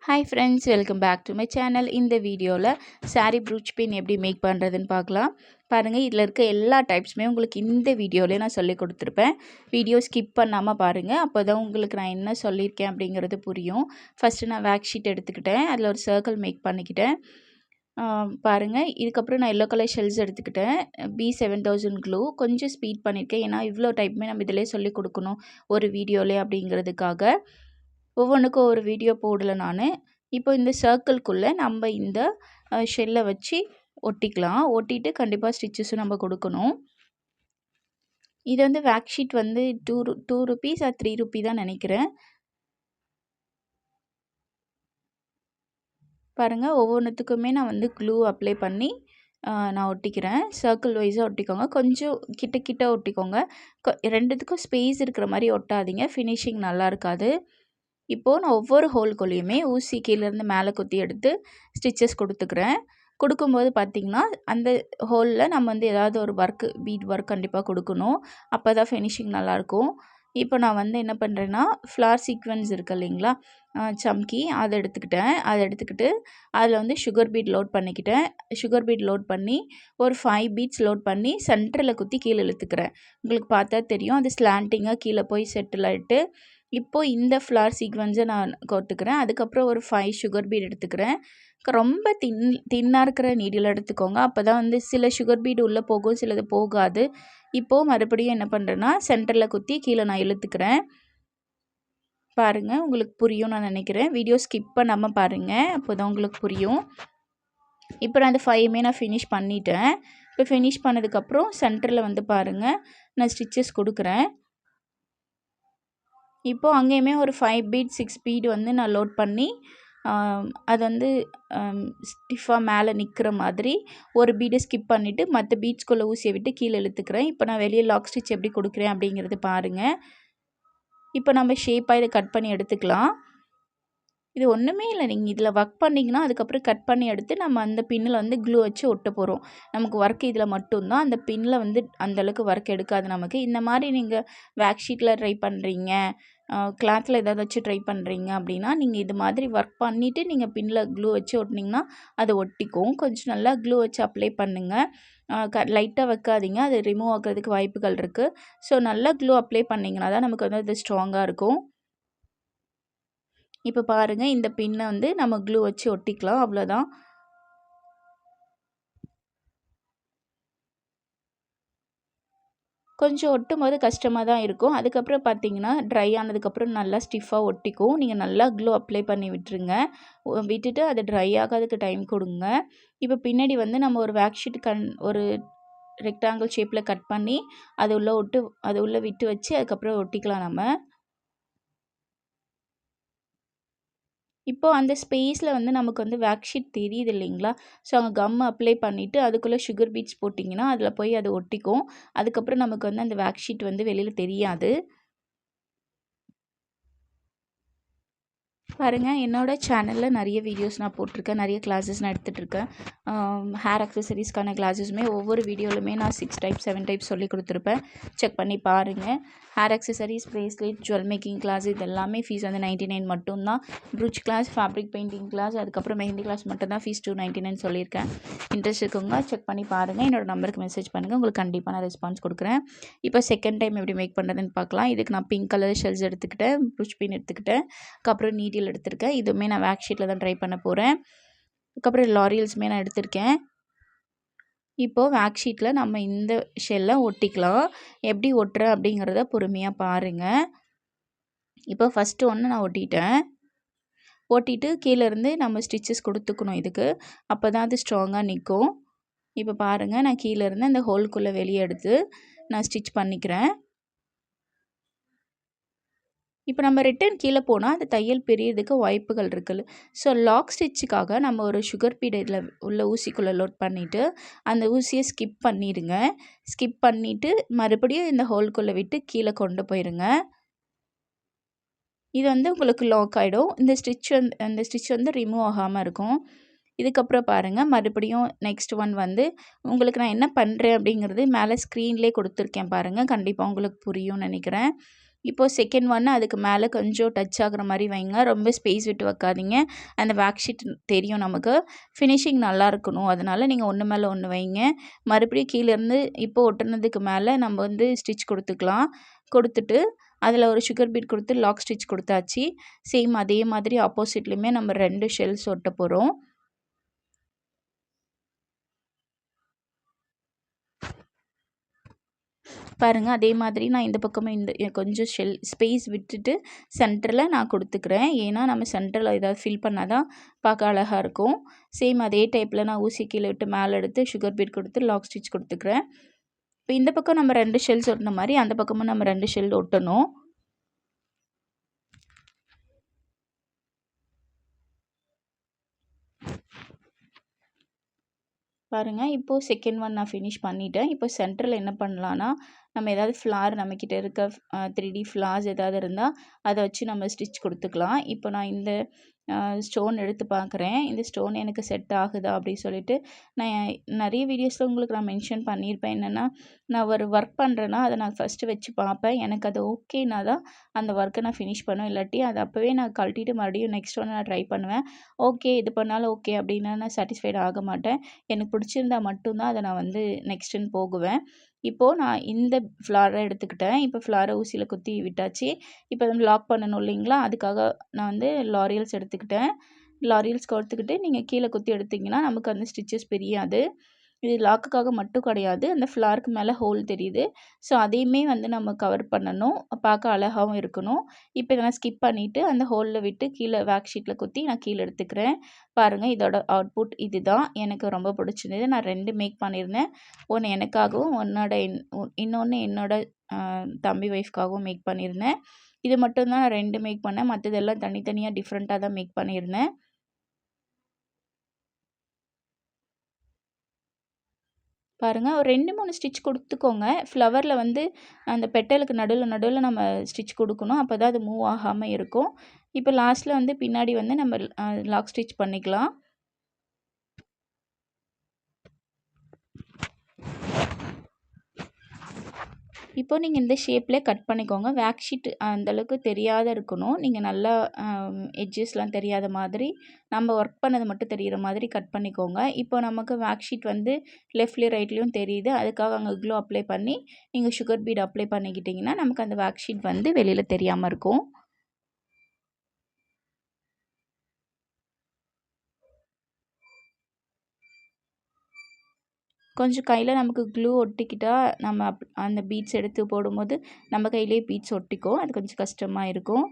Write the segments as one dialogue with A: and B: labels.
A: Hi friends, welcome back to my channel. இந்த வீடியோவில் saree brooch pin எப்படி make பண்ணுறதுன்னு பார்க்கலாம். பாருங்கள், இதில் இருக்க எல்லா டைப்ஸுமே உங்களுக்கு இந்த வீடியோவிலே நான் சொல்லி கொடுத்துருப்பேன். வீடியோ ஸ்கிப் பண்ணாமல் பாருங்கள், அப்போ தான் உங்களுக்கு நான் என்ன சொல்லியிருக்கேன் அப்படிங்கிறது புரியும். ஃபஸ்ட்டு நான் வேக் ஷீட் எடுத்துக்கிட்டேன், அதில் ஒரு சர்க்கிள் மேக் பண்ணிக்கிட்டேன். பாருங்கள், இதுக்கப்புறம் நான் எல்லோ கலர் ஷெல்ஸ் எடுத்துக்கிட்டேன். B7000 க்ளூ கொஞ்சம் ஸ்பீட் பண்ணியிருக்கேன், ஏன்னா இவ்வளோ டைப்புமே நம்ம இதிலே சொல்லி கொடுக்கணும் ஒரு வீடியோவிலே அப்படிங்கிறதுக்காக. ஒவ்வொன்றுக்கும் ஒரு வீடியோ போடலை நான். இப்போ இந்த சர்க்கிள்குள்ளே நம்ம இந்த ஷெல்லை வச்சு ஒட்டிக்கலாம். ஒட்டிட்டு கண்டிப்பாக ஸ்டிச்சஸும் நம்ம கொடுக்கணும். இது வந்து வேக் ஷீட் வந்து 2 rupees ஆர் 3 rupee தான் நினைக்கிறேன். பாருங்கள், ஒவ்வொன்றுத்துக்குமே நான் வந்து க்ளூ அப்ளை பண்ணி நான் ஒட்டிக்கிறேன். சர்க்கிள் வைஸாக ஒட்டிக்கோங்க, கொஞ்சம் கிட்ட கிட்ட ஒட்டிக்கோங்க. ரெண்டுத்துக்கும் ஸ்பேஸ் இருக்கிற மாதிரி ஒட்டாதீங்க, ஃபினிஷிங் நல்லா இருக்காது. இப்போது நான் ஒவ்வொரு ஹோல்குள்ளேயுமே ஊசி கீழேருந்து மேலே குத்தி எடுத்து ஸ்டிச்சஸ் கொடுத்துக்கிறேன். கொடுக்கும்போது பார்த்திங்கன்னா அந்த ஹோலில் நம்ம வந்து ஏதாவது ஒரு பீட் ஒர்க் கண்டிப்பாக கொடுக்கணும், அப்போ தான் ஃபினிஷிங் நல்லாயிருக்கும். இப்போ நான் வந்து என்ன பண்ணுறேன்னா, ஃப்ளார் சீக்வென்ஸ் இருக்குது இல்லைங்களா, சம்கி, அதை எடுத்துக்கிட்டு அதில் வந்து சுகர் பீட் லோட் பண்ணிக்கிட்டேன். சுகர் பீட் லோட் பண்ணி ஒரு 5 பீட்ஸ் லோட் பண்ணி சென்டரில் குத்தி கீழே இழுத்துக்கிறேன். உங்களுக்கு பார்த்தா தெரியும், அது ஸ்லாண்டிங்காக கீழே போய் செட்டில் ஆகிட்டு. இப்போது இந்த ஃப்ளார் சீக்வென்ஸை நான் கோர்த்துக்கிறேன். அதுக்கப்புறம் ஒரு 5 சுகர் பீட் எடுத்துக்கிறேன். ரொம்ப தின்னாக இருக்கிற நீடில் எடுத்துக்கோங்க, அப்போ தான் வந்து சில சுகர் பீட் உள்ளே போகும், சிலது போகாது. இப்போது மறுபடியும் என்ன பண்ணுறேன்னா, சென்டரில் குத்தி கீழே நான் இழுத்துக்கிறேன். பாருங்கள், உங்களுக்கு புரியும் நான் நினைக்கிறேன். வீடியோ ஸ்கிப் பண்ணாமல் பாருங்கள், அப்போ தான் உங்களுக்கு புரியும். இப்போ நான் அந்த 5மே நான் ஃபினிஷ் பண்ணிட்டேன். இப்போ ஃபினிஷ் பண்ணதுக்கப்புறம் சென்டரில் வந்து பாருங்கள், நான் ஸ்டிச்சஸ் கொடுக்குறேன். இப்போது அங்கேயுமே ஒரு 5 பீட் 6 பீட் வந்து நான் லோட் பண்ணி அது வந்து ஸ்டிஃபாக மேலே நிற்கிற மாதிரி ஒரு பீடை ஸ்கிப் பண்ணிவிட்டு மற்ற பீட்ஸ்குள்ளே ஊசியை விட்டு கீழே இழுத்துக்கிறேன். இப்போ நான் வெளியே லாக் ஸ்டிச் எப்படி கொடுக்குறேன் அப்படிங்கிறது பாருங்கள். இப்போ நம்ம ஷேப்பாக இதை கட் பண்ணி எடுத்துக்கலாம். இது ஒன்றுமே இல்லை, நீங்கள் இதில் ஒர்க் பண்ணிங்கன்னா அதுக்கப்புறம் கட் பண்ணி எடுத்து நம்ம அந்த பின்னில் வந்து க்ளூ வச்சு ஒட்ட போகிறோம். நமக்கு ஒர்க் இதில் மட்டும்தான், அந்த பின்னில் வந்து அந்தளவுக்கு ஒர்க் எடுக்காது நமக்கு. இந்த மாதிரி நீங்கள் வேக் ஷீட்டில் ட்ரை பண்ணுறீங்க, கிளாத்தில் ஏதாவது வச்சு ட்ரை பண்ணுறீங்க அப்படின்னா, நீங்கள் இது மாதிரி ஒர்க் பண்ணிவிட்டு நீங்கள் பின்னில் க்ளூ வச்சு ஒட்டினீங்கன்னா அது ஒட்டிக்கும். கொஞ்சம் நல்லா க்ளூ வச்சு அப்ளை பண்ணுங்கள், லைட்டாக வைக்காதீங்க, அது ரிமூவ் ஆகிறதுக்கு வாய்ப்புகள் இருக்குது. ஸோ நல்லா க்ளூ அப்ளை பண்ணிங்கன்னா தான் நமக்கு வந்து அது ஸ்ட்ராங்காக இருக்கும். இப்போ பாருங்கள், இந்த பின்னை வந்து நம்ம க்ளூ வச்சு ஒட்டிக்கலாம், அவ்வளோதான். கொஞ்சம் ஒட்டும் போது கஷ்டமாக தான் இருக்கும். அதுக்கப்புறம் பார்த்தீங்கன்னா ட்ரை ஆனதுக்கப்புறம் நல்லா ஸ்டிஃபாக ஒட்டிக்கும். நீங்கள் நல்லா க்ளூ அப்ளை பண்ணி விட்டுருங்க. விட்டுட்டு அதை ட்ரை ஆகாததுக்கு டைம் கொடுங்க. இப்போ பின்னாடி வந்து நம்ம ஒரு வேக் ஷீட் ஒரு ரெக்டாங்கிள் ஷேப்பில் கட் பண்ணி அது உள்ளே விட்டு வச்சு அதுக்கப்புறம் ஒட்டிக்கலாம் நம்ம. இப்போது அந்த ஸ்பேஸில் வந்து நமக்கு வந்து வேக் ஷீட் தெரியுது இல்லைங்களா, ஸோ அங்கே கம் அப்ளை பண்ணிவிட்டு அதுக்குள்ளே சுகர் பீட்ஸ் போட்டிங்கன்னா அதில் போய் அது ஒட்டிக்கும். அதுக்கப்புறம் நமக்கு வந்து அந்த வேக் ஷீட் வந்து வெளியில் தெரியாது. பாருங்கள், என்னோடய சேனலில் நிறைய வீடியோஸ் நான் போட்டிருக்கேன், நிறைய கிளாஸஸ் நான் எடுத்துகிட்ருக்கேன். ஹேர் அக்சசரிஸ்க்கான கிளாஸஸுமே ஒவ்வொரு வீடியோவிலுமே நான் 6 டைப்ஸ் 7 டைப்ஸ் சொல்லி கொடுத்துருப்பேன். செக் பண்ணி பாருங்கள். Hair accessories, bracelet, jewel making class இது எல்லாமே ஃபீஸ் வந்து 99 மட்டும்தான். Brooch class, fabric painting class, அதுக்கப்புறம் மெஹந்தி கிளாஸ் மட்டும்தான் ஃபீஸ் 299 சொல்லியிருக்கேன். இன்ட்ரெஸ்ட் இருக்கவங்க செக் பண்ணி பாருங்கள். என்னோடய நம்பருக்கு மெசேஜ் பண்ணுங்கள், உங்களுக்கு கண்டிப்பாக நான் ரெஸ்பான்ஸ் கொடுக்குறேன். இப்போ செகண்ட் டைம் எப்படி மேக் பண்ணுறதுன்னு பார்க்கலாம். இதுக்கு நான் பிங்க் கலர் ஷெல்ஸ் எடுத்துக்கிட்டேன், ப்ரூச் பின் எடுத்துக்கிட்டேன், அதுக்கப்புறம் நீடில் எடுத்திருக்கேன். இதுவுமே நான் வேக் ஷீட்டில் தான் ட்ரை பண்ண போகிறேன். அதுக்கப்புறம் லாரியல்ஸுமே நான் எடுத்திருக்கேன். இப்போது வேக் ஷீட்டில் நம்ம இந்த ஷெல்லை ஒட்டிக்கலாம். எப்படி ஒட்டுறேன் அப்படிங்கிறத பொறுமையாக பாருங்கள். இப்போ ஃபஸ்ட்டு ஒன்று நான் ஒட்டிட்டு கீழேருந்து நம்ம ஸ்டிச்சஸ் கொடுத்துக்கணும் இதுக்கு, அப்போ தான் அது ஸ்ட்ராங்காக நிற்கும். இப்போ பாருங்கள், நான் கீழேருந்து அந்த ஹோல்குள்ளே வெளியே எடுத்து நான் ஸ்டிச் பண்ணிக்கிறேன். இப்போ நம்ம ரிட்டன் கீழே போனால் அந்த தையல் பிரியறதுக்கு வாய்ப்புகள் இருக்குல்ல. ஸோ லாக் ஸ்டிச்சுக்காக நம்ம ஒரு சுகர் பீட் இதில் உள்ள ஊசிக்குள்ளே லோட் பண்ணிவிட்டு அந்த ஊசியை ஸ்கிப் பண்ணிடுங்க. ஸ்கிப் பண்ணிவிட்டு மறுபடியும் இந்த ஹோல்குள்ளே விட்டு கீழே கொண்டு போயிருங்க. இது வந்து உங்களுக்கு லாக் ஆகிடும். இந்த ஸ்டிச் வந்து ரிமூவ் ஆகாமல் இருக்கும். இதுக்கப்புறம் பாருங்கள், மறுபடியும் நெக்ஸ்ட் ஒன் வந்து உங்களுக்கு நான் என்ன பண்ணுறேன் அப்படிங்கிறது மேலே ஸ்க்ரீன்லேயே கொடுத்துருக்கேன் பாருங்கள், கண்டிப்பாக உங்களுக்கு புரியும்னு நினைக்கிறேன். இப்போது செகண்ட் ஒன் அதுக்கு மேலே கொஞ்சம் டச் ஆகுற மாதிரி வைங்க. ரொம்ப ஸ்பேஸ் விட்டு வைக்காதீங்க. அந்த வேக் ஷீட் தெரியும் நமக்கு. ஃபினிஷிங் நல்லா இருக்கணும். அதனால் நீங்கள் ஒன்று மேலே ஒன்று வைங்க. மறுபடியும் கீழேருந்து இப்போ ஒட்டுனதுக்கு மேலே நம்ம வந்து ஸ்டிச் கொடுத்துக்கலாம். கொடுத்துட்டு அதில் ஒரு சுகர் பீட் கொடுத்து லாக் ஸ்டிச் கொடுத்தாச்சு. சேம் அதே மாதிரி ஆப்போசிட்லேயுமே நம்ம 2 ஷெல்ஸ் ஒட்ட போகிறோம். பாருங்கள், அதே மாதிரி நான் இந்த பக்கமும் கொஞ்சம் ஸ்பேஸ் விட்டுட்டு சென்டரில் நான் கொடுத்துக்கிறேன். ஏன்னா நம்ம சென்டரில் ஏதாவது ஃபில் பண்ணால் தான் பார்க்க அழகாக இருக்கும். சேம் அதே டைப்பில் நான் ஊசி கீழே விட்டு மேலே எடுத்து சுகர் பீட் கொடுத்து லாக் ஸ்டிச் கொடுத்துக்கிறேன். இப்போ இந்த பக்கம் நம்ம 2 ஷெல்ஸ் ஒட்டின மாதிரி அந்த பக்கமும் நம்ம 2 ஷெல் ஒட்டணும். பாருங்கள், இப்போது செகண்ட் ஒன் நான் ஃபினிஷ் பண்ணிட்டேன். இப்போ சென்டரில் என்ன பண்ணலான்னா, நம்ம ஏதாவது ஃப்ளார் நம்மக்கிட்ட இருக்க 3D ஃப்ளார்ஸ் ஏதாவது இருந்தால் அதை வச்சு நம்ம ஸ்டிச் கொடுத்துக்கலாம். இப்போ நான் இந்த ஸ்டோன் எடுத்து பார்க்குறேன். இந்த ஸ்டோன் எனக்கு செட் ஆகுதா அப்படின்னு சொல்லிட்டு நான் நிறைய வீடியோஸில் உங்களுக்கு நான் மென்ஷன் பண்ணியிருப்பேன். என்னென்னா, நான் ஒரு ஒர்க் பண்ணுறேன்னா அதை நான் ஃபஸ்ட்டு வச்சு பார்ப்பேன். எனக்கு அது ஓகேனா தான் அந்த ஒர்க்கை நான் ஃபினிஷ் பண்ணுவேன். இல்லாட்டி அது அப்போவே நான் கழட்டிட்டு மறுபடியும் நெக்ஸ்ட் ஒன்று நான் ட்ரை பண்ணுவேன். ஓகே, இது பண்ணாலும் ஓகே அப்படின்னா நான் சாட்டிஸ்ஃபைட் ஆக மாட்டேன். எனக்கு பிடிச்சிருந்தா மட்டும்தான் அதை நான் வந்து நெக்ஸ்ட்டுன்னு போகுவேன். இப்போது நான் இந்த ஃப்ளாரை எடுத்துக்கிட்டேன். இப்போ ஃப்ளாரை ஊசியில் குத்தி விட்டாச்சு. இப்போ வந்து லாக் பண்ணணும் இல்லைங்களா, அதுக்காக நான் வந்து லாரியல்ஸ் எடுத்துக்கிட்டேன். லாரியல்ஸ் கொடுத்துக்கிட்டு நீங்கள் கீழே குத்தி எடுத்திங்கன்னா நமக்கு அந்த ஸ்டிச்சஸ் பிரியாது. இது லாக்குக்காக மட்டும் கிடையாது, அந்த ஃப்ளாருக்கு மேலே ஹோல் தெரியுது. ஸோ அதையுமே வந்து நம்ம கவர் பண்ணணும், பார்க்க அழகாகவும் இருக்கணும். இப்போ இதை நான் ஸ்கிப் பண்ணிவிட்டு அந்த ஹோலில் விட்டு கீழே வேக் ஷீட்டில் குத்தி நான் கீழே எடுத்துக்கிறேன். பாருங்கள், இதோட அவுட்புட் இது தான். எனக்கு ரொம்ப பிடிச்சிருந்தது. நான் 2 மேக் பண்ணியிருந்தேன். ஒன்று எனக்காகவும் இன்னொன்று என்னோட தம்பி ஒய்ஃப்காகவும் மேக் பண்ணியிருந்தேன். இது மட்டும் தான் நான் 2 மேக் பண்ணேன். மற்றதெல்லாம் தனித்தனியாக டிஃப்ரெண்ட்டாக தான் மேக் பண்ணியிருந்தேன். பாருங்கள், ஒரு 2, 3 ஸ்டிச் கொடுத்துக்கோங்க. ஃப்ளவரில் வந்து அந்த பெட்டலுக்கு நடுவில் நம்ம ஸ்டிச் கொடுக்கணும். அப்போ தான் அது மூவ் ஆகாமல் இருக்கும். இப்போ லாஸ்ட்டில் வந்து பின்னாடி வந்து நம்ம லாக் ஸ்டிச் பண்ணிக்கலாம். இப்போ நீங்கள் இந்த ஷேப்லேயே கட் பண்ணிக்கோங்க. வேக் ஷீட் அந்தளவுக்கு தெரியாத இருக்கணும். நீங்கள் நல்லா எட்ஜஸ்லாம் தெரியாத மாதிரி நம்ம ஒர்க் பண்ணது மட்டும் தெரிகிற மாதிரி கட் பண்ணிக்கோங்க. இப்போ நமக்கு வேக் ஷீட் வந்து லெஃப்ட்லேயும் ரைட்லேயும் தெரியுது. அதுக்காக அங்கே க்ளூ அப்ளை பண்ணி நீங்கள் சுகர் பீட் அப்ளை பண்ணிக்கிட்டிங்கன்னா நமக்கு அந்த வேக் ஷீட் வந்து வெளியில் தெரியாமல் இருக்கும். கொஞ்சம் கையில் நமக்கு க்ளூ ஒட்டிக்கிட்டால் நம்ம அந்த பீட்ஸ் எடுத்து போடும்போது நம்ம கையிலே பீட்ஸ் ஒட்டிக்கும். அது கொஞ்சம் கஷ்டமாக இருக்கும்.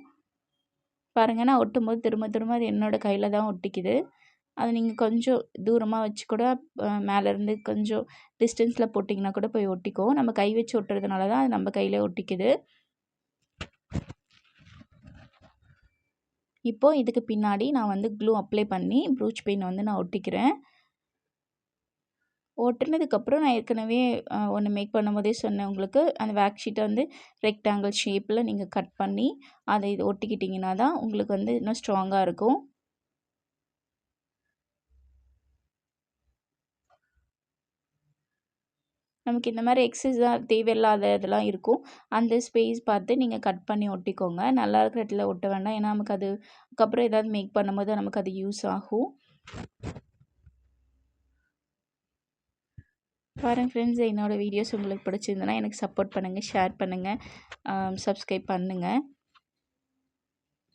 A: பாருங்கள், நான் ஒட்டும்போது திரும்ப திரும்ப அது என்னோடய கையில் தான் ஒட்டிக்குது. அது நீங்கள் கொஞ்சம் தூரமாக வச்சு கூட மேலேருந்து கொஞ்சம் டிஸ்டன்ஸில் போட்டிங்கன்னா கூட போய் ஒட்டிக்கும். நம்ம கை வச்சு ஒட்டுறதுனால தான் அது நம்ம கையிலே ஒட்டிக்குது. இப்போது இதுக்கு பின்னாடி நான் வந்து க்ளூ அப்ளை பண்ணி ப்ரூச் பெயின் வந்து நான் ஒட்டிக்கிறேன். ஒட்டுனதுக்கப்புறம் நான் ஏற்கனவே ஒன்று மேக் பண்ணும்போதே சொன்னேன் உங்களுக்கு, அந்த வேக் ஷீட்டை வந்து ரெக்டாங்கிள் ஷேப்பில் நீங்கள் கட் பண்ணி அதை இது ஒட்டிக்கிட்டிங்கன்னா தான் உங்களுக்கு வந்து இன்னும் ஸ்ட்ராங்காக இருக்கும். நமக்கு இந்த மாதிரி எக்ஸஸாக தேவையில்லாத இதெல்லாம் இருக்கும். அந்த ஸ்பேஸ் பார்த்து நீங்கள் கட் பண்ணி ஒட்டிக்கோங்க. நல்லா இருக்கிற இடத்துல ஒட்ட வேண்டாம். ஏன்னா நமக்கு அதுக்கப்புறம் ஏதாவது மேக் பண்ணும்போது நமக்கு அது யூஸ் ஆகும். பாருங்கள் ஃப்ரெண்ட்ஸ், என்னோடய வீடியோஸ் உங்களுக்கு பிடிச்சிருந்ததுன்னா எனக்கு சப்போர்ட் பண்ணுங்கள், ஷேர் பண்ணுங்கள், சப்ஸ்கிரைப் பண்ணுங்கள்.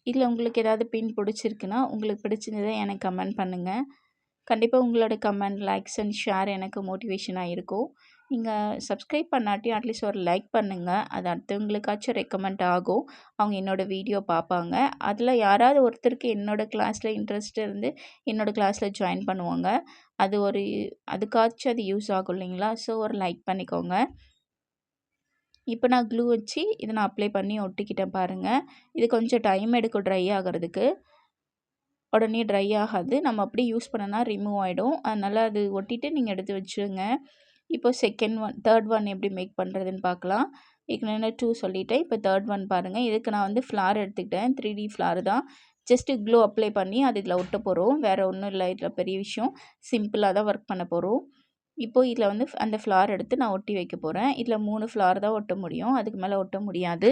A: இதில் உங்களுக்கு ஏதாவது பின் பிடிச்சிருக்குன்னா உங்களுக்கு பிடிச்சிருந்ததை எனக்கு கமெண்ட் பண்ணுங்கள். கண்டிப்பாக உங்களோட கமெண்ட், லைக்ஸ் அண்ட் ஷேர் எனக்கு மோட்டிவேஷனாக இருக்கும். நீங்கள் சப்ஸ்கிரைப் பண்ணாட்டி அட்லீஸ்ட் ஒரு லைக் பண்ணுங்கள். அது அடுத்தவங்களுக்காச்சும் ரெக்கமெண்ட் ஆகும். அவங்க என்னோடய வீடியோ பார்ப்பாங்க. அதில் யாராவது ஒருத்தருக்கு என்னோடய கிளாஸில் இன்ட்ரெஸ்ட் இருந்து என்னோடய கிளாஸில் ஜாயின் பண்ணுவாங்க. அதுக்காச்சும் அது யூஸ் ஆகும் இல்லைங்களா? ஸோ ஒரு லைக் பண்ணிக்கோங்க. இப்போ நான் க்ளூ வச்சு இதை நான் அப்ளை பண்ணி ஒட்டிக்கிட்டேன் பாருங்கள். இது கொஞ்சம் டைம் எடுக்கும் ட்ரை ஆகிறதுக்கு. உடனே ட்ரை ஆகாது. நம்ம அப்படியே யூஸ் பண்ணோன்னா ரிமூவ் ஆகிடும். அதனால் அது ஒட்டிட்டு நீங்கள் எடுத்து வச்சுருங்க. இப்போ தேர்ட் ஒன் எப்படி மேக் பண்ணுறதுன்னு பார்க்கலாம். ஏற்கனவே 2 சொல்லிட்டேன். இப்போ தேர்ட் ஒன் பாருங்கள். இதுக்கு நான் வந்து ஃப்ளார் எடுத்துக்கிட்டேன். 3D ஃப்ளார் தான். ஜஸ்ட்டு க்ளூ அப்ளை பண்ணி அது இதில் ஒட்ட போகிறோம். வேறு ஒன்றும் இல்லை. இதில் பெரிய விஷயம், சிம்பிளாக தான் ஒர்க் பண்ண போகிறோம். இப்போ இதில் வந்து அந்த ஃப்ளார் எடுத்து நான் ஒட்டி வைக்க போகிறேன். இதில் 3 ஃப்ளார் தான் ஒட்ட முடியும். அதுக்கு மேலே ஒட்ட முடியாது.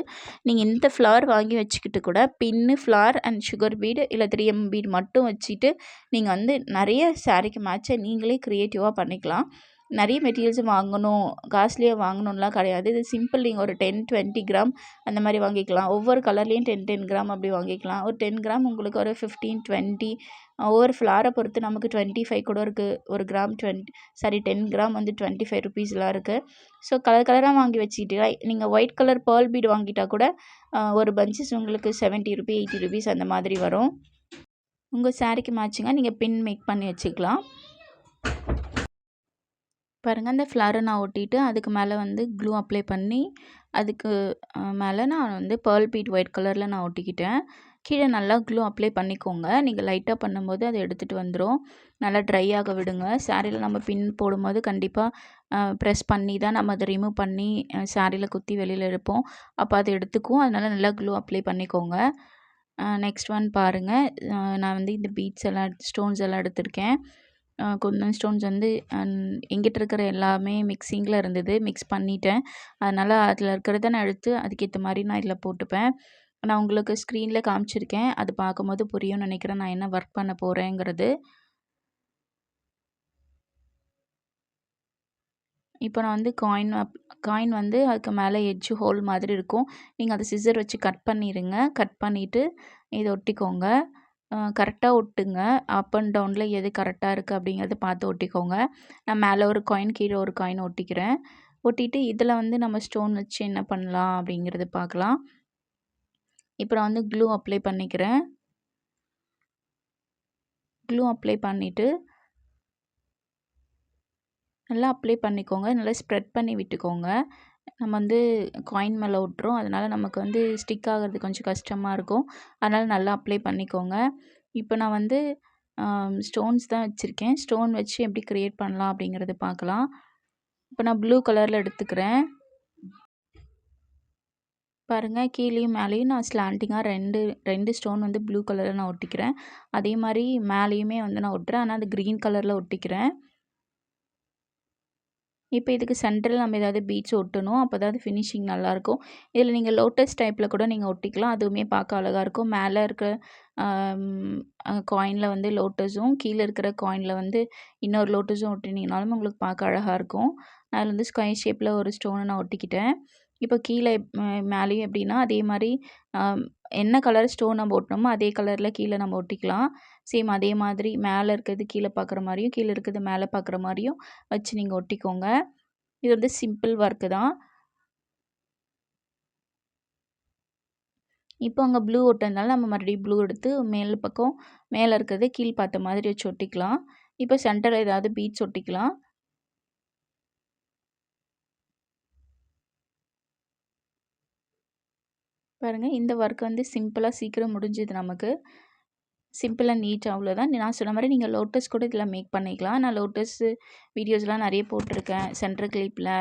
A: நீங்கள் இந்த ஃப்ளார் வாங்கி வச்சுக்கிட்டு கூட பின்னு, ஃப்ளார் அண்ட் சுகர் பீடு இல்லை 3M பீடு மட்டும் வச்சுட்டு நீங்கள் வந்து நிறைய சாரீக்கு மேட்சாக நீங்களே க்ரியேட்டிவாக பண்ணிக்கலாம். நிறைய மெட்டீரியல்ஸ் வாங்கணும், காஸ்ட்லியாக வாங்கணும்லாம் கிடையாது. இது சிம்பிள். நீங்கள் ஒரு 10-20 கிராம் அந்த மாதிரி வாங்கிக்கலாம். ஒவ்வொரு கலர்லேயும் 10-10 கிராம் அப்படி வாங்கிக்கலாம். ஒரு 10 கிராம் உங்களுக்கு ஒரு 15-20, ஒவ்வொரு ஃப்ளாரை பொறுத்து நமக்கு 25 கூட இருக்குது. ஒரு கிராம் 10 கிராம் வந்து 25 ருபீஸ்லாம் இருக்குது. ஸோ கலர் கலராக வாங்கி வச்சுக்கிட்டு நீங்கள் ஒயிட் கலர் பேர்ல் பீடு வாங்கிட்டா கூட ஒரு பஞ்சஸ் உங்களுக்கு 70 ருபீ 80 ருபீஸ் அந்த மாதிரி வரும். உங்கள் சாரீக்கு மேட்சிங்காக நீங்கள் பின் மேக் பண்ணி வச்சுக்கலாம். பாருங்கள், அந்த ஃப்ளாரை நான் ஒட்டிட்டு அதுக்கு மேலே வந்து க்ளூ அப்ளை பண்ணி அதுக்கு மேலே நான் வந்து பேர்ல் பீட் ஒயிட் கலரில் நான் ஒட்டிக்கிட்டேன். கீழே நல்லா க்ளூ அப்ளை பண்ணிக்கோங்க. நீங்கள் லைட்டாக பண்ணும்போது அதை எடுத்துகிட்டு வந்துடும். நல்லா ட்ரை ஆக விடுங்க. சாரியில் நம்ம பின் போடும்போது கண்டிப்பாக ப்ரெஸ் பண்ணி தான் நம்ம அதை ரிமூவ் பண்ணி சாரியில் குத்தி வெளியில் எடுப்போம். அப்போ அதை எடுத்துக்கும். அதனால் நல்லா க்ளூ அப்ளை பண்ணிக்கோங்க. நெக்ஸ்ட் ஒன் பாருங்கள். நான் வந்து இந்த பீட்ஸ் எல்லாம் ஸ்டோன்ஸ் எல்லாம் எடுத்திருக்கேன். குந்தன் ஸ்டோன்ஸ் வந்து எங்கிட்ட இருக்கிற எல்லாமே மிக்சிங்கில் இருந்தது. மிக்ஸ் பண்ணிட்டேன். அதனால் அதில் இருக்கிறத நான் எடுத்து அதுக்கேற்ற மாதிரி நான் இதில் போட்டுப்பேன். நான் உங்களுக்கு ஸ்க்ரீனில் காமிச்சிருக்கேன். அது பார்க்கும்போது புரியும்னு நினைக்கிறேன் நான் என்ன ஒர்க் பண்ண போகிறேங்கிறது. இப்போ நான் வந்து காயின் வந்து அதுக்கு மேலே எட்ஜு ஹோல் மாதிரி இருக்கும். நீங்கள் அதை சிசர் வச்சு கட் பண்ணிடுங்க. கட் பண்ணிவிட்டு இதை ஒட்டிக்கோங்க. கரெக்டாக ஒட்டுங்க. அப் அண்ட் டவுனில் எது கரெக்டாக இருக்குது அப்படிங்கிறத பார்த்து ஒட்டிக்கோங்க. நான் மேலே ஒரு காயின் கீழே ஒரு காயின் ஒட்டிக்கிறேன். ஒட்டிட்டு இதில் வந்து நம்ம ஸ்டோன் வச்சு என்ன பண்ணலாம் அப்படிங்கிறது பார்க்கலாம். இப்போ நான் வந்து க்ளூ அப்ளை பண்ணிக்கிறேன். க்ளூ அப்ளை பண்ணிவிட்டு நல்லா அப்ளை பண்ணிக்கோங்க. நல்லா ஸ்ப்ரெட் பண்ணி விட்டுக்கோங்க. நம்ம வந்து காயின் மேலே ஒட்டுறோம். அதனால் நமக்கு வந்து ஸ்டிக் ஆகிறது கொஞ்சம் கஷ்டமாக இருக்கும். அதனால் நல்லா அப்ளை பண்ணிக்கோங்க. இப்போ நான் வந்து ஸ்டோன்ஸ் தான் வச்சுருக்கேன். ஸ்டோன் வச்சு எப்படி க்ரியேட் பண்ணலாம் அப்படிங்கிறது பார்க்கலாம். இப்போ நான் ப்ளூ கலரில் எடுத்துக்கிறேன். பாருங்கள், கீழேயும் மேலேயும் நான் ஸ்லாண்டிங்காக ரெண்டு ஸ்டோன் வந்து ப்ளூ கலரில் நான் ஒட்டிக்கிறேன். அதே மாதிரி மேலேயுமே வந்து நான் ஒட்டுறேன். ஆனால் அது க்ரீன் கலரில் ஒட்டிக்கிறேன். இப்போ இதுக்கு சென்டரில் நம்ம ஏதாவது பீட்ஸ் ஒட்டணும். அப்போ தான் ஃபினிஷிங் நல்லாயிருக்கும். இதில் நீங்கள் லோட்டஸ் டைப்பில் கூட நீங்கள் ஒட்டிக்கலாம். அதுவுமே பார்க்க அழகாக இருக்கும். மேலே இருக்கிற காயினில் வந்து லோட்டஸும், கீழே இருக்கிற காயினில் வந்து இன்னொரு லோட்டஸும் ஒட்டினீங்கனாலும் உங்களுக்கு பார்க்க அழகாக இருக்கும். நான் அதில் வந்து ஸ்கொயர் ஷேப்பில் ஒரு ஸ்டோனை நான் ஒட்டிக்கிட்டேன். இப்போ கீழே மேலேயும் எப்படின்னா அதே மாதிரி என்ன கலர் ஸ்டோன் நம்ம ஒட்டினோமோ அதே கலரில் கீழே நம்ம ஒட்டிக்கலாம். சேம் அதே மாதிரி மேலே இருக்கிறது கீழே பார்க்குற மாதிரியும், கீழே இருக்கிறது மேலே பார்க்குற மாதிரியும் வச்சு நீங்கள் ஒட்டிக்கோங்க. இது வந்து சிம்பிள் ஒர்க்கு தான். இப்போ அங்கே ப்ளூ ஒட்டுறதுனால நம்ம மறுபடியும் ப்ளூ எடுத்து மேல் பக்கம் மேலே இருக்கிறது கீழ் பார்த்த மாதிரி வச்சு ஒட்டிக்கலாம். இப்போ சென்டரில் ஏதாவது பீட்ஸ் ஒட்டிக்கலாம். பாருங்கள், இந்த ஒர்க் வந்து சிம்பிளாக சீக்கிரம் முடிஞ்சுது நமக்கு. சிம்பிள் அண்ட் நீட் அவ்வளோதான். நான் சொன்ன மாதிரி நீங்கள் லோட்டஸ் கூட இதில் மேக் பண்ணிக்கலாம். நான் லோட்டஸு வீடியோஸ்லாம் நிறைய போட்டிருக்கேன். சென்டர் கிளிப்பில்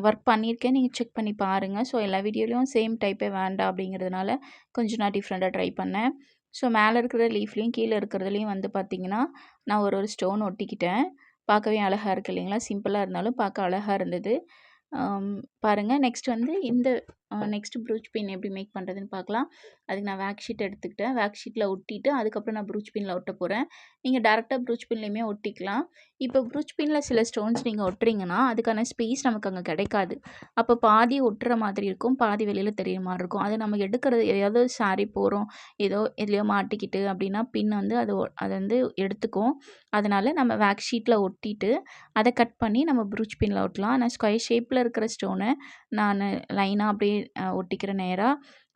A: ஒர்க் பண்ணியிருக்கேன். நீங்கள் செக் பண்ணி பாருங்கள். ஸோ எல்லா வீடியோலையும் சேம் டைப்பே வேண்டாம் அப்படிங்கிறதுனால கொஞ்சம் நான் டிஃப்ரெண்ட்டாக ட்ரை பண்ணேன். ஸோ மேலே இருக்கிற லீஃப்லேயும் கீழே இருக்கிறதுலையும் வந்து பார்த்திங்கன்னா நான் ஒரு ஸ்டோன் ஒட்டிக்கிட்டேன். பார்க்கவே அழகாக இருக்குது இல்லைங்களா? சிம்பிளாக இருந்தாலும் பார்க்க அழகாக இருந்தது. பாருங்கள், நெக்ஸ்ட் வந்து இந்த நெக்ஸ்ட் ப்ரூச் பின் எப்படி மேக் பண்ணுறதுன்னு பார்க்கலாம். அதுக்கு நான் வேக் ஷீட் எடுத்துக்கிட்டேன். வேக் ஷீட்டில் ஒட்டிட்டு அதுக்கப்புறம் நான் ப்ரூச் பின்னில் ஒட்ட போகிறேன். நீங்கள் டேரெக்டாக ப்ரூச் பின்லேயுமே ஒட்டிக்கலாம். இப்போ ப்ரூச் பின்னில் சில ஸ்டோன்ஸ் நீங்கள் ஒட்டுறீங்கன்னா அதுக்கான ஸ்பேஸ் நமக்கு அங்கே கிடைக்காது. அப்போ பாதி ஒட்டுற மாதிரி இருக்கும், பாதி வெளியில் தெரியுற மாதிரி இருக்கும். அது நம்ம எடுக்கிறது ஏதாவது சாரீ போகிறோம், ஏதோ எதுலையோ மாட்டிக்கிட்டு அப்படின்னா பின் வந்து அதை வந்து எடுத்துக்கும். அதனால் நம்ம வேக் ஷீட்டில் ஒட்டிட்டு அதை கட் பண்ணி நம்ம ப்ரூச் பின்னில் ஒட்டலாம். நான் ஸ்கொயர் ஷேப்பில் இருக்கிற ஸ்டோனை நான் லைனாக அப்படியே ஒட்டிக்கிறேன். நேராக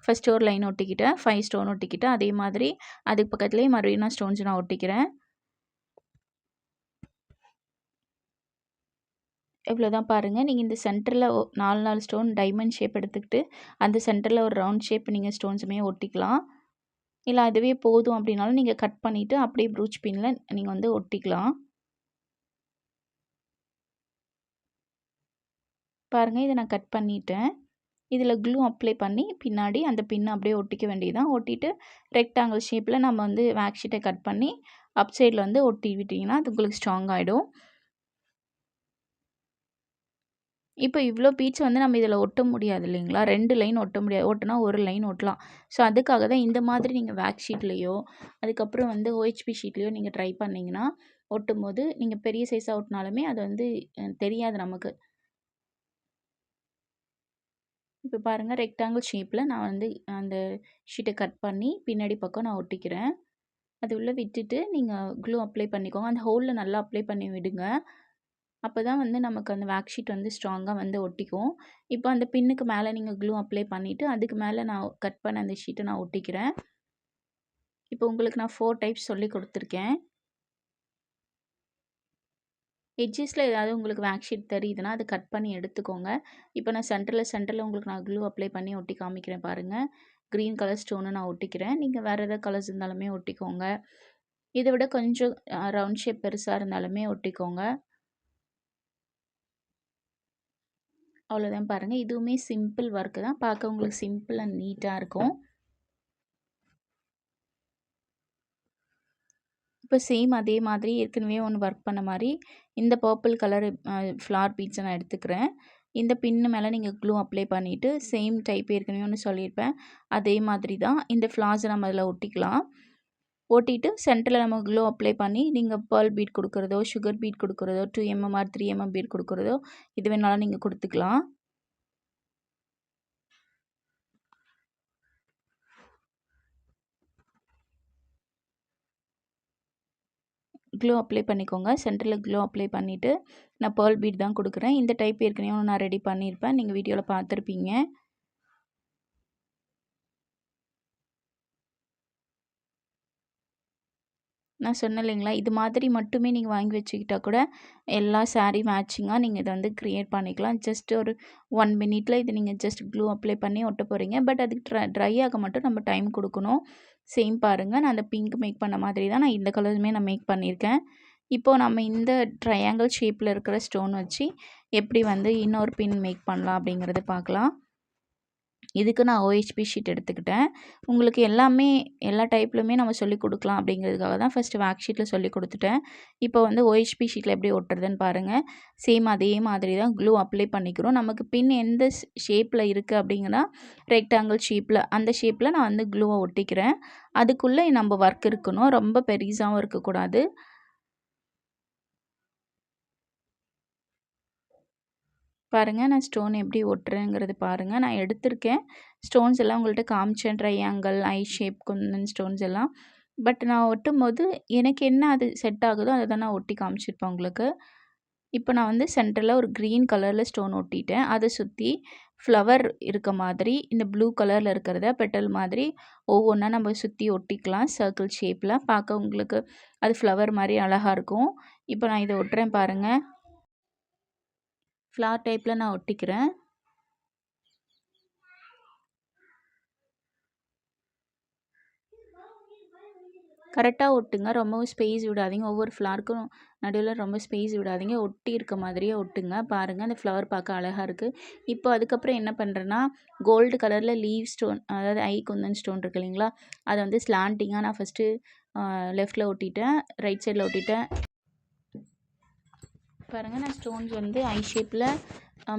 A: ஃபஸ்ட்டு ஒரு லைன் ஒட்டிக்கிட்டேன், 5 ஸ்டோன் ஒட்டிக்கிட்டேன். அதே மாதிரி அதுக்கு பக்கத்துலேயே மறுபடியும் நான் ஸ்டோன்ஸ் நான் ஒட்டிக்கிறேன். இவ்வளோதான் பாருங்கள். நீங்கள் இந்த சென்டரில் 4 ஸ்டோன் டைமண்ட் ஷேப் எடுத்துக்கிட்டு அந்த சென்டரில் ஒரு ரவுண்ட் ஷேப் நீங்கள் ஸ்டோன்ஸுமே ஒட்டிக்கலாம். இல்லை அதுவே போதும் அப்படின்னாலும் நீங்கள் கட் பண்ணிவிட்டு அப்படியே ப்ரூச் பின்னில் நீங்கள் வந்து ஒட்டிக்கலாம். பாருங்கள், இதை நான் கட் பண்ணிட்டேன். இதில் க்ளூ அப்ளை பண்ணி பின்னாடி அந்த பின்னை அப்படியே ஒட்டிக்க வேண்டியதுதான். ஒட்டிட்டு ரெக்டாங்கிள் ஷேப்பில் நம்ம வந்து வேக் ஷீட்டை கட் பண்ணி அப் சைடில் வந்து ஒட்டி விட்டிங்கன்னா அது உங்களுக்கு ஸ்ட்ராங் ஆகிடும். இப்போ இவ்வளோ பீட்ஸ் வந்து நம்ம இதில ஒட்ட முடியாது இல்லைங்களா? 2 லைன் ஒட்ட முடியாது. ஒட்டுனா 1 லைன் ஒட்டலாம். ஸோ அதுக்காக தான் இந்த மாதிரி நீங்க வேக்ஸ் ஷீட்லயோ, அதுக்கப்புறம் வந்து OHP ஷீட்லயோ நீங்க ட்ரை பண்ணீங்கன்னா, ஒட்டும்போது நீங்க பெரிய சைஸா ஒட்டுனாலுமே அது வந்து தெரியாது நமக்கு. இப்போ பாருங்க ரெக்டாங்கிள் ஷேப்ல நான் வந்து அந்த ஷீட்ட கட் பண்ணி பின்னாடி பக்கம் நான் ஒட்டிக்கிறேன். அது உள்ள விட்டுட்டு நீங்க க்ளூ அப்ளை பண்ணிக்கோங்க. அந்த ஹோல்ல நல்லா அப்ளை பண்ணி விடுங்க. அப்பதான் வந்து நமக்கு அந்த வேக்ஸ் ஷீட் வந்து ஸ்ட்ராங்கா வந்து ஒட்டிக்கும். இப்போ அந்த பின்னுக்கு மேல நீங்க க்ளூ அப்ளை பண்ணிட்டு, அதுக்கு மேல நான் கட் பண்ண அந்த ஷீட்ட நான் ஒட்டிக்கிறேன். இப்போ உங்களுக்கு நான் 4 டைப்ஸ் சொல்லிக் குடுத்துருக்கேன். எட்ஜஸ்ல ஏதாவது உங்களுக்கு வேக்ஸ் ஷீட் தெரியுதுன்னா, அத கட் பண்ணி எடுத்துக்கோங்க. இப்போ நான் சென்டர்ல உங்களுக்கு நான் க்ளூ அப்ளை பண்ணி ஒட்டி காமிக்கிறேன் பாருங்க. கிரீன் கலர் ஸ்டோன நான் ஒட்டிக்கிறேன். நீங்க வேற ஏதாவது கலர்ஸ் இருந்தாலுமே ஒட்டிக்கோங்க. இத விட கொஞ்சம் ரவுண்ட் ஷேப் பெருசா இருந்தாலுமே ஒட்டிக்கோங்க. அவ்வளோதான் பாருங்க. இதுவுமே சிம்பிள் ஒர்க் தான். பார்க்க உங்களுக்கு சிம்பிள் அண்ட் நீட்டா இருக்கும். இப்போ சேம் அதே மாதிரி ஏற்கனவே ஒண்ணு ஒர்க் பண்ண மாரி, இந்த பர்பிள் கலர் ஃப்ளார் பீட்ஸ நான் எடுத்துக்கிறேன். இந்த பின்னு மேல நீங்க க்ளூ அப்ளை பண்ணிட்டு, சேம் டைப் ஏற்கனவே ஒண்ணு சொல்லியிருப்பேன். அதே மாதிரி தான் இந்த ஃப்ளார்ஸ நம்ம அதில ஒட்டிக்கலாம். ஒட்டிட்டு சென்டர்ல நம்ம க்ளூ அப்ளை பண்ணி, நீங்க பெர்ல் பீட் குடுக்குறதோ, சுகர் பீட் குடுக்குறதோ, 2 எம்எம் ஆர் 3 எம்எம் பீட் குடுக்குறதோ, எது வேணாலும் நீங்க குடுத்துக்கலாம். க்ளூ அப்ளை பண்ணிக்கோங்க. சென்டர்ல க்ளூ அப்ளை பண்ணிட்டு, நான் பெர்ல் பீட் தான் குடுக்குறேன். இந்த டைப் ஏற்கனவே நான் ரெடி பண்ணியிருப்பேன். நீங்க வீடியோல பார்த்துருப்பீங்க. நான் சொன்னேன் இல்லைங்களா, இது மாதிரி மட்டுமே நீங்க வாங்கி வச்சுக்கிட்டா கூட, எல்லா சாரி மேட்சிங்கா நீங்க இத வந்து கிரியேட் பண்ணிக்கலாம். ஜஸ்ட் ஒரு 1 மினிட்ல இத நீங்க ஜஸ்ட் க்ளூ அப்ளை பண்ணி ஒட்ட போறீங்க. பட் அதுக்கு ட்ரை ஆக மட்டும் நம்ம டைம் குடுக்கணும். சேம் பாருங்க, நான் அந்த பிங்க் மேக் பண்ண மாதிரி தான் நான் இந்த கலருமே நான் மேக் பண்ணியிருக்கேன். இப்போ நம்ம இந்த ட்ரையாங்கிள் ஷேப்ல இருக்கிற ஸ்டோன் வச்சு, எப்படி வந்து இன்னொரு பின் மேக் பண்ணலாம் அப்படிங்கிறத பார்க்கலாம். இதுக்கு நான் OHP ஷீட் எடுத்துக்கிட்டேன். உங்களுக்கு எல்லா டைப்லயுமே நம்ம சொல்லிக் குடுக்கலாம் அப்படிங்கிறதுக்காக தான் ஃபர்ஸ்ட்டு வேக்ஸ் ஷீட்ல சொல்லிக் குடுத்துட்டேன். இப்போ வந்து OHP ஷீட்ல எப்படி ஒட்டுறதுன்னு பாருங்க. சேம் அதே மாதிரி தான் க்ளூ அப்ளை பண்ணிக்கிறோம். நமக்கு பின் எந்த ஷேப்ல இருக்கு அப்படிங்கன்னா, ரெக்டாங்கிள் ஷேப்ல அந்த ஷேப்ல நான் வந்து க்ளூவ ஒட்டிக்கிறேன். அதுக்குள்ள நம்ம ஒர்க் இருக்கணும். ரொம்ப பெரிசாவும் இருக்கக்கூடாது. பாருங்க நான் ஸ்டோன் எப்படி ஒட்டுறேங்கிறது பாருங்க. நான் எடுத்திருக்கேன். ஸ்டோன்ஸ் எல்லாம் உங்கள்ட்ட காமிச்சேன். ட்ரையாங்கிள், ஐ ஷேப், குந்தன் ஸ்டோன்ஸ் எல்லாம். பட் நான் ஒட்டும்போது எனக்கு என்ன அது செட் ஆகுதோ அத தான் நான் ஒட்டி காமிச்சிருப்பேன் உங்களுக்கு. இப்போ நான் வந்து சென்டர்ல ஒரு கிரீன் கலர்ல ஸ்டோன் ஒட்டிட்டேன். அத சுத்தி ஃப்ளவர் இருக்க மாதிரி இந்த ப்ளூ கலர்ல இருக்கிறத பெட்டல் மாதிரி ஒவ்வொன்னா நம்ம சுத்தி ஒட்டிக்கலாம். சர்க்கிள் ஷேப்ல பார்க்க உங்களுக்கு அது ஃப்ளவர் மாரி அழகா இருக்கும். இப்போ நான் இத ஒட்டுறேன் பாருங்க. ஃப்ளார் டைப்ல நான் ஒட்டிக்கிறேன். கரெக்ட்டா ஒட்டுங்க. ரொம்பவும் ஸ்பேஸ் விடாதீங்க. ஒவ்வொரு ஃப்ளார்க்கும் நடுவுல ரொம்ப ஸ்பேஸ் விடாதீங்க. ஒட்டி இருக்க மாதிரியே ஒட்டுங்க. பாருங்க அந்த ஃப்ளவர் பார்க்க அழகா இருக்கு. இப்போ அதுக்கப்புறம் என்ன பண்றேன்னா, கோல்டு கலர்ல லீவ் ஸ்டோன் அதாவது ஐ குந்தன் ஸ்டோன் இருக்கு இல்லைங்களா? அத வந்து ஸ்லாண்டிங்கா நான் ஃபர்ஸ்ட்டு லெஃப்ட்ல ஒட்டிட்டேன். ரைட் சைட்ல ஒட்டிட்டேன். பாருங்க நான் ஸ்டோன்ஸ் வந்து ஐ ஷேப்ல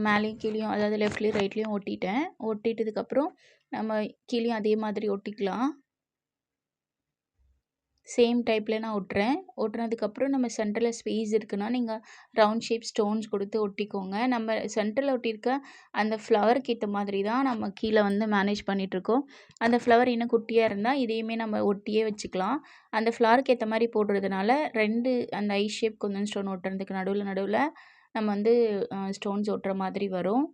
A: மேலேயும் கீழயும் அதாவது லெஃப்ட்லயும் ரைட்லயும் ஒட்டிட்டேன். ஒட்டிட்டதுக்கப்புறம் நம்ம கீழயும் அதே மாதிரி ஒட்டிக்கலாம். சேம் டைப்ல நான் ஒட்டுறேன். ஒட்டுனதுக்கப்புறம் நம்ம சென்டர்ல ஸ்பேஸ் இருக்குன்னா, நீங்க ரவுண்ட் ஷேப் ஸ்டோன்ஸ் குடுத்து ஒட்டிக்கோங்க. நம்ம சென்டர்ல ஒட்டியிருக்க அந்த ஃப்ளவருக்கு ஏத்த மாதிரி தான் நம்ம கீழ வந்து மேனேஜ் பண்ணிட்டுருக்கோம். அந்த ஃப்ளவர் இன்னும் குட்டியா இருந்தா, இதையுமே நம்ம ஒட்டியே வச்சுக்கலாம். அந்த ஃப்ளவருக்கு ஏத்த மாரி போடுறதுனால 2 அந்த ஐ ஷேப் குந்தன் ஸ்டோன் ஒட்டுறதுக்கு நடுவுல நம்ம வந்து ஸ்டோன்ஸ் ஒட்டுற மாதிரி வரும்.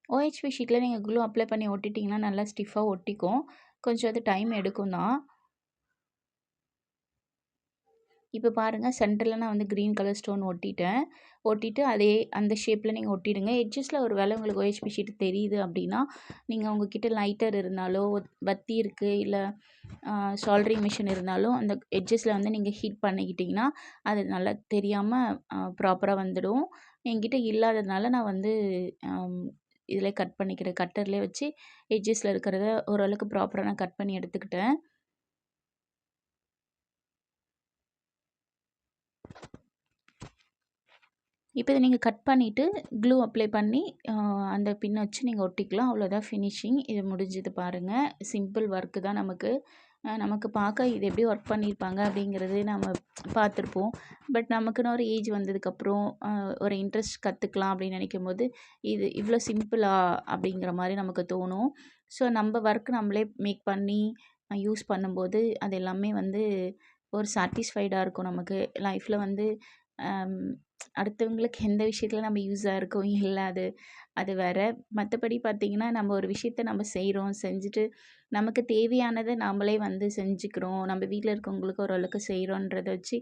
A: OHP ஷீட்ல நீங்க க்ளூ அப்ளை பண்ணி ஒட்டிட்டீங்கன்னா, நல்லா ஸ்டிஃபா ஒட்டிக்கும். கொஞ்சம் அது டைம் எடுக்கும் தான். இப்போ பாருங்க சென்டர்ல நான் வந்து கிரீன் கலர் ஸ்டோன் ஒட்டிட்டேன். ஒட்டிட்டு அதே அந்த ஷேப்ல நீங்க ஒட்டிடுங்க. எட்ஜஸ்ல ஒரு வேளை உங்களுக்கு OHP ஷீட் தெரியுது அப்படின்னா, நீங்க உங்ககிட்ட லைட்டர் இருந்தாலோ, பத்தி இருக்கு, இல்ல சால்டரிங் மிஷின் இருந்தாலும் அந்த எட்ஜஸ்ல வந்து நீங்க ஹீட் பண்ணிக்கிட்டீங்கன்னா, அது நல்லா தெரியாம ப்ராப்பரா வந்துடும். என்கிட்ட இல்லாததுனால நான் வந்து அம் இதிலே கட் பண்ணிக்கிறேன். கட்டர்லேயே வச்சு எட்ஜஸ்ல இருக்கிறத ஓரளவுக்கு ப்ராப்பரா நான் கட் பண்ணி எடுத்துக்கிட்டேன். இப்போ இத நீங்க கட் பண்ணிட்டு, க்ளூ அப்ளை பண்ணி அந்த பின்ன வச்சு நீங்க ஒட்டிக்கலாம். அவ்வளோதான் ஃபினிஷிங். இது முடிஞ்சுது பாருங்க. சிம்பிள் ஒர்க்கு தான் நமக்கு. நமக்கு பார்க்க இது எப்படி ஒர்க் பண்ணியிருப்பாங்க அப்படிங்கிறது நம்ம பார்த்துருப்போம். பட் நமக்குன்னு ஒரு ஏஜ் வந்ததுக்கப்புறம் ஒரு இன்ட்ரெஸ்ட் கத்துக்கலாம் அப்படின்னு நினைக்கும்போது, இது இவ்வளோ சிம்பிளா அப்படிங்கிற மாரி நமக்கு தோணும். ஸோ நம்ம ஒர்க் நம்மளே மேக் பண்ணி யூஸ் பண்ணும்போது, அது எல்லாமே வந்து ஒரு சாட்டிஸ்ஃபைடா இருக்கும் நமக்கு. லைஃப்ல வந்து அம் அடுத்தவங்களுக்கு எந்த விஷயத்துல நம்ம யூஸா இருக்கோம், இல்ல அது அது வேற. மத்தபடி பார்த்தீங்கன்னா, நம்ம ஒரு விஷயத்த நம்ம செய்றோம். செஞ்சுட்டு நமக்கு தேவையானத நாமளே வந்து செஞ்சுக்கிறோம். நம்ம வீட்ல இருக்கவங்களுக்கு ஓரளவுக்கு செய்றோன்றத வச்சு,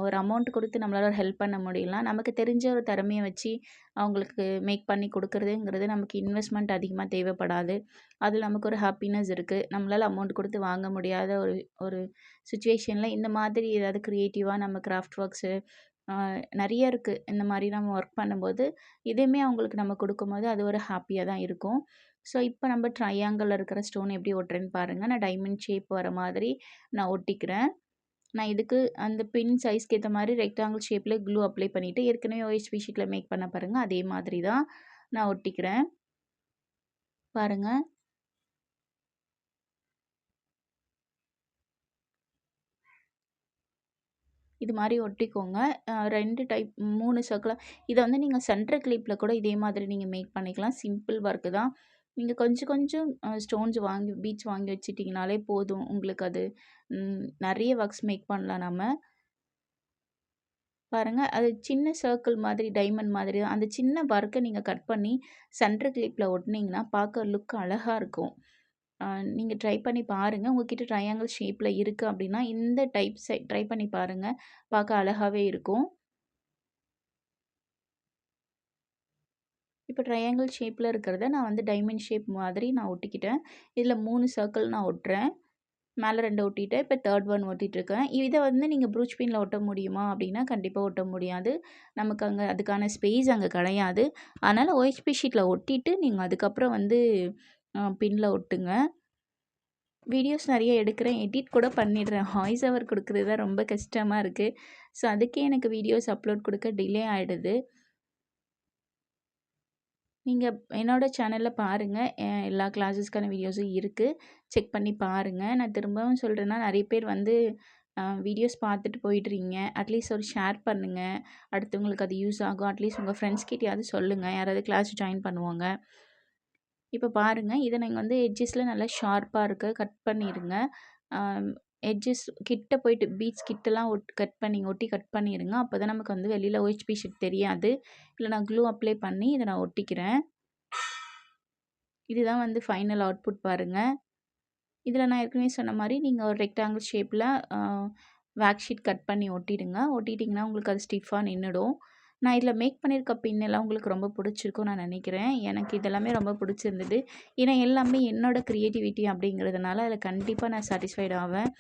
A: ஒரு அமௌண்ட் குடுத்து நம்மளால ஒரு ஹெல்ப் பண்ண முடியலாம். நமக்கு தெரிஞ்ச ஒரு திறமைய வச்சு அவங்களுக்கு மேக் பண்ணி குடுக்குறதுங்கிறது நமக்கு இன்வெஸ்ட்மென்ட் அதிகமா தேவைப்படாது. அதுல நமக்கு ஒரு ஹாப்பினஸ் இருக்கு. நம்மளால அமௌண்ட் குடுத்து வாங்க முடியாத ஒரு ஒரு சிச்சுவேஷன்ல இந்த மாதிரி ஏதாவது கிரியேட்டிவா நம்ம கிராஃப்ட் ஒர்க்ஸு அ நெறைய இருக்கு. இந்த மாரி நம்ம ஒர்க் பண்ணும்போது, இதையுமே அவங்களுக்கு நம்ம குடுக்கும்போது, அது ஒரு ஹாப்பியா தான் இருக்கும். ஸோ, இப்ப நம்ம ட்ரையாங்கிள்ல இருக்கிற ஸ்டோன் எப்படி ஒட்டுறேன்னு பாருங்க. நான் டைமண்ட் ஷேப் வர மாதிரி நான் ஒட்டிக்கிறேன். நான் இதுக்கு அந்த பின் சைஸ்க்கு ஏத்த மாரி ரெக்டாங்கிள் ஷேப்ல க்ளூ அப்ளை பண்ணிட்டு, ஏற்கனவே OHP ஷீட்ல மேக் பண்ண பாருங்க, அதே மாதிரி தான் நான் ஒட்டிக்கிறேன். பாருங்க. இது மாரி ஒட்டிக்கோங்க. 2 டைப் 3 சர்க்கிளா இத வந்து நீங்க சென்டர் கிளிப்ல கூட இதே மாதிரி நீங்க மேக் பண்ணிக்கலாம். சிம்பிள் ஒர்க் தான். நீங்க கொஞ்சம் கொஞ்சம் ஸ்டோன்ஸ் வாங்கி பீட்ஸ் வாங்கி வச்சுட்டீங்கனாலே போதும். உங்களுக்கு அது நெறைய ஒர்க்ஸ் மேக் பண்ணலாம் நம்ம. பாருங்க, அது சின்ன சர்க்கிள் மாதிரி டைமண்ட் மாதிரி தான். அந்த சின்ன ஒர்க்க நீங்க கட் பண்ணி சென்டர் கிளிப்ல ஒட்டுனீங்கன்னா, பார்க்க லுக் அழகா இருக்கும். அ நீங்க ட்ரை பண்ணி பாருங்க. உங்ககிட்ட ட்ரையாங்கிள் ஷேப்ல இருக்கு அப்டின்னா, இந்த ட்ரை பண்ணி பாருங்க. பார்க்க அழகாவே இருக்கும். இப்போ ட்ரையாங்கிள் ஷேப்ல இருக்கிறத நான் வந்து டைமண்ட் ஷேப் மாதிரி நான் ஒட்டிக்கிட்டேன். இதில 3 சர்க்கிள் நான் ஒட்டுறேன். மேல 2 ஒட்டிட்டேன். இப்போ 3 ஒன் ஒட்டிட்டுருக்கேன். இத வந்து நீங்க ப்ரூச் பின்ல ஒட்ட முடியுமா? அப்டின்னா, கண்டிப்பா ஒட்ட முடியாது. நமக்கு அங்க அதுக்கான ஸ்பேஸ் அங்க கிடையாது. அதனால OHP ஷீட்ல ஒட்டிட்டு, நீங்க அதுக்கப்புறம் வந்து பின்ல ஒட்டுங்க. வீடியோஸ் நெறைய எடுக்கிறேன். எடிட் கூட பண்ணிடுறேன். வாய்ஸ் ஓவர் குடுக்குறது தான் ரொம்ப கஷ்டமா இருக்கு. ஸோ, அதுக்கே எனக்கு வீடியோஸ் அப்லோட் குடுக்க டிலே ஆயிடுது. நீங்க என்னோட சேனல்ல பாருங்க. எல்லா கிளாஸஸ்க்கான வீடியோஸும் இருக்கு. செக் பண்ணி பாருங்க. நான் திரும்பவும் சொல்றேன்னா, நெறைய பேர் வந்து வீடியோஸ் பார்த்துட்டு போயிடுறீங்க. அட்லீஸ்ட் ஒரு ஷேர் பண்ணுங்க. அடுத்தவங்களுக்கு அது யூஸ் ஆகும். அட்லீஸ்ட் உங்க ஃப்ரெண்ட்ஸ் கிட்டயாவது சொல்லுங்க. யாராவது கிளாஸ் ஜாயின் பண்ணுவாங்க. இப்ப பாருங்க, இத நீங்க வந்து எட்ஜஸ்ல நல்லா ஷார்ப்பா இருக்க கட் பண்ணிருங்க. அ எட்ஜஸ் கிட்ட போயிட்டு பீட்ஸ் கிட்டலாம் ஒட்டி கட் பண்ணிருங்க. அப்பதான் நமக்கு வந்து வெளியில OHP ஷீட் தெரியாது. இல்ல நான் க்ளூ அப்ளை பண்ணி இத நான் ஒட்டிக்கிறேன். இதுதான் வந்து ஃபைனல் அவுட்புட் பாருங்க. இதில நான் ஏற்கனவே சொன்ன மாரி நீங்க ஒரு ரெக்டாங்கிள் ஷேப்ல அ வேக்ஸ் ஷீட் கட் பண்ணி ஒட்டிடுங்க. ஒட்டிட்டீங்கன்னா உங்களுக்கு அது ஸ்டிஃபா நின்னுடும். நான் இதில மேக் பண்ணியிருக்க பின் எல்லாம் உங்களுக்கு ரொம்ப புடிச்சிருக்கும்னு நான் நெனைக்கிறேன். எனக்கு இதெல்லாமே ரொம்ப புடிச்சிருந்தது. ஏன்னா எல்லாமே என்னோட கிரியேட்டிவிட்டி அப்படிங்கிறதுனால அதில கண்டிப்பா நான் சாட்டிஸ்ஃபைட் ஆவேன்.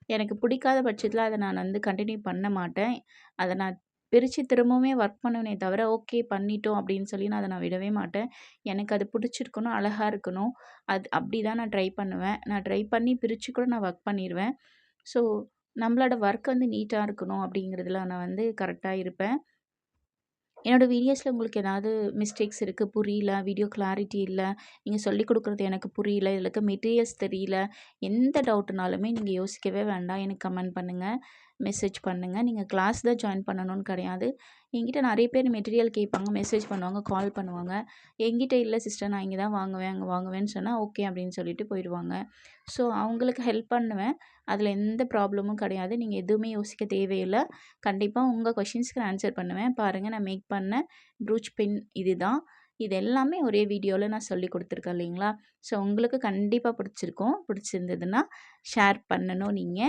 A: எனக்கு பிடிக்காத பட்சத்தில அத நான் வந்து கன்டின்யூ பண்ண மாட்டேன். அத நான் பிரிச்சு திரும்பவுமே ஒர்க் பண்ணுவேனே தவிர, ஓகே பண்ணிட்டோம் அப்படின்னு சொல்லி நான் அத நான் விடவே மாட்டேன். எனக்கு அது பிடிச்சிருக்கணும், அழகா இருக்கணும். அது அப்படிதான் நான் ட்ரை பண்ணுவேன். நான் ட்ரை பண்ணி பிரிச்சு கூட நான் ஒர்க் பண்ணிருவேன். ஸோ, நம்மளோட ஒர்க் வந்து நீட்டா இருக்கணும் அப்படிங்கிறதுல நான் வந்து கரெக்ட்டா இருப்பேன். என்னோட வீடியோஸ்ல உங்களுக்கு ஏதாவது மிஸ்டேக்ஸ் இருக்கு, புரியல, வீடியோ கிளாரிட்டி இல்ல, நீங்க சொல்லிக் குடுக்குறது எனக்கு புரியல, இதுல இருக்க மெட்டீரியல்ஸ் தெரியல, எந்த டவுட்னாலுமே நீங்க யோசிக்கவே வேண்டாம். எனக்கு கமெண்ட் பண்ணுங்க, மெசேஜ் பண்ணுங்க. நீங்க கிளாஸ் தான் ஜாயின் பண்ணணும்னு கிடையாது. என்கிட்ட நெறைய பேர் மெட்டீரியல் கேட்பாங்க, மெசேஜ் பண்ணுவாங்க, கால் பண்ணுவாங்க. என்கிட்ட இல்ல சிஸ்டர் நான் இங்க தான் வாங்குவேன், அங்க வாங்குவேன்னு சொன்னா, ஓகே அப்படின்னு சொல்லிட்டு போயிருவாங்க. ஸோ அவங்களுக்கு ஹெல்ப் பண்ணுவேன். அதுல எந்த ப்ராப்ளமும் கிடையாது. நீங்க எதுவுமே யோசிக்க தேவையில்ல. கண்டிப்பா உங்க கொஸ்டின்ஸ்க்கு நான் ஆன்சர் பண்ணுவேன். பாருங்க நான் மேக் பண்ண ப்ரூச் பின் இதுதான். இது எல்லாமே ஒரே வீடியோல நான் சொல்லிக் குடுத்துருக்கேன் இல்லைங்களா? ஸோ உங்களுக்கு கண்டிப்பா பிடிச்சிருக்கும். பிடிச்சிருந்ததுன்னா ஷேர் பண்ணணும் நீங்க.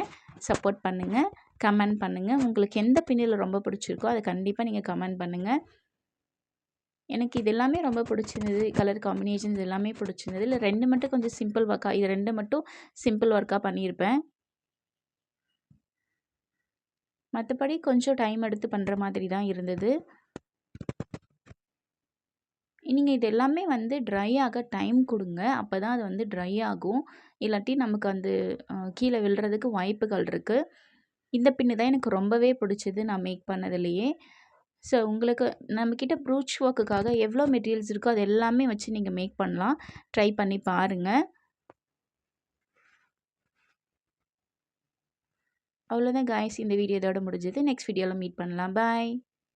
A: சப்போர்ட் பண்ணுங்க. கமெண்ட் பண்ணுங்க. உங்களுக்கு எந்த பின்னில ரொம்ப பிடிச்சிருக்கோ அத கண்டிப்பா நீங்க கமெண்ட் பண்ணுங்க. எனக்கு இது எல்லாமே ரொம்ப பிடிச்சிருந்தது. கலர் காம்பினேஷன்ஸ் எல்லாமே பிடிச்சிருந்தது. இதுல 2 மட்டும் கொஞ்சம் சிம்பிள் ஒர்க்கா இது 2 மட்டும் சிம்பிள் ஒர்க்கா பண்ணியிருப்பேன். மத்தபடி கொஞ்சம் டைம் எடுத்து பண்ற மாதிரி தான் இருந்தது. நீங்க இது எல்லாமே வந்து ட்ரை ஆக டைம் குடுங்க. அப்பதான் அது வந்து ட்ரை ஆகும். இல்லாட்டி நமக்கு வந்து கீழ விழுறதுக்கு வாய்ப்புகள் இருக்கு. இந்த பின்னு தான் எனக்கு ரொம்பவே பிடிச்சது நான் மேக் பண்ணதுலயே. ஸோ உங்களுக்கு நம்மக்கிட்ட ப்ரூச் ஒர்க்குக்காக எவ்வளோ மெட்டீரியல்ஸ் இருக்கோ அது எல்லாமே வச்சு நீங்கள் மேக் பண்ணலாம். ட்ரை பண்ணி பாருங்கள். அவ்வளோதான் காய்ஸ், இந்த வீடியோ இதோட முடிஞ்சது. நெக்ஸ்ட் வீடியோவில் மீட் பண்ணலாம். பாய்.